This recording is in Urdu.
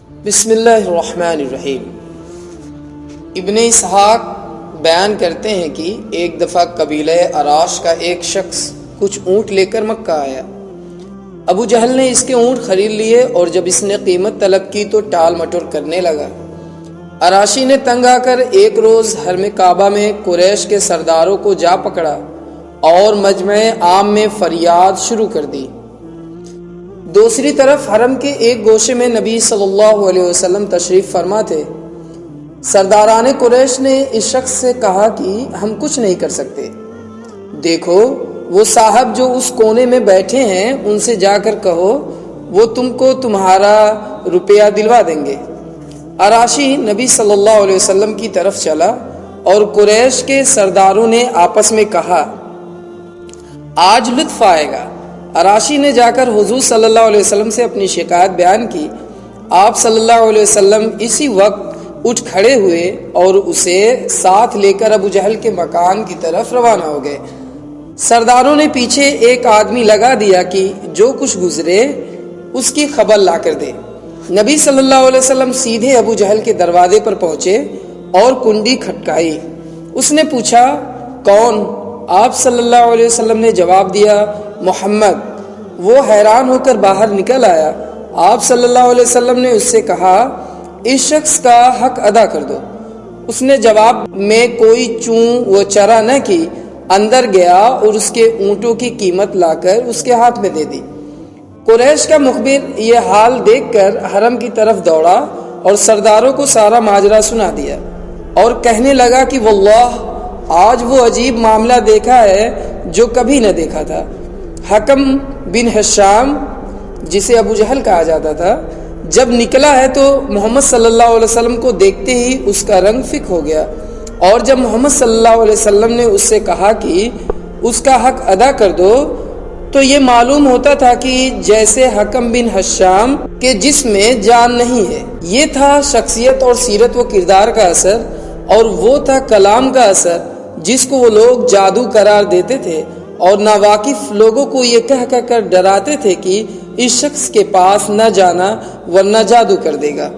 بسم اللہ الرحمن الرحیم۔ ابن اسحاق بیان کرتے ہیں کہ ایک دفعہ قبیلہ عراش کا ایک شخص کچھ اونٹ لے کر مکہ آیا۔ ابو جہل نے اس کے اونٹ خرید لیے اور جب اس نے قیمت طلب کی تو ٹال مٹور کرنے لگا۔ عراشی نے تنگ آ کر ایک روز حرم کعبہ میں قریش کے سرداروں کو جا پکڑا اور مجمع عام میں فریاد شروع کر دی۔ دوسری طرف حرم کے ایک گوشے میں نبی صلی اللہ علیہ وسلم تشریف فرما تھے۔ سرداران قریش نے اس شخص سے کہا کہ ہم کچھ نہیں کر سکتے، دیکھو وہ صاحب جو اس کونے میں بیٹھے ہیں ان سے جا کر کہو، وہ تم کو تمہارا روپیہ دلوا دیں گے۔ عراشی نبی صلی اللہ علیہ وسلم کی طرف چلا اور قریش کے سرداروں نے آپس میں کہا آج لطف آئے گا۔ عراشی نے جا کر حضور صلی اللہ علیہ وسلم سے اپنی شکایت بیان کی۔ آپ صلی اللہ علیہ وسلم اسی وقت اٹھ کھڑے ہوئے اور اسے ساتھ لے کر ابو جہل کے مکان کی طرف روانہ ہو گئے۔ سرداروں نے پیچھے ایک آدمی لگا دیا کہ جو کچھ گزرے اس کی خبر لا کر دے۔ نبی صلی اللہ علیہ وسلم سیدھے ابو جہل کے دروازے پر پہنچے اور کنڈی کھٹکائی۔ اس نے پوچھا کون؟ آپ صلی اللہ علیہ وسلم نے جواب دیا محمد۔ وہ حیران ہو کر باہر نکل آیا۔ آپ صلی اللہ علیہ وسلم نے اس سے کہا اس شخص کا حق ادا کر دو۔ اس نے جواب میں کوئی چون و چرا نہ کی، اندر گیا اور اس کے اونٹوں کی قیمت لا کر اس کے ہاتھ میں دے دی۔ قریش کا مخبر یہ حال دیکھ کر حرم کی طرف دوڑا اور سرداروں کو سارا ماجرا سنا دیا اور کہنے لگا کہ واللہ آج وہ عجیب معاملہ دیکھا ہے جو کبھی نہ دیکھا تھا۔ حکم بن حشام جسے ابو جہل کہا جاتا تھا جب نکلا ہے تو محمد صلی اللہ علیہ وسلم کو دیکھتے ہی اس کا رنگ فک ہو گیا، اور جب محمد صلی اللہ علیہ وسلم نے اس سے کہا کہ اس کا حق ادا کر دو تو یہ معلوم ہوتا تھا کہ جیسے حکم بن حشام کے جسم میں جان نہیں ہے۔ یہ تھا شخصیت اور سیرت و کردار کا اثر، اور وہ تھا کلام کا اثر جس کو وہ لوگ جادو قرار دیتے تھے اور ناواقف لوگوں کو یہ کہہ کر ڈراتے تھے کہ اس شخص کے پاس نہ جانا ورنہ جادو کر دے گا۔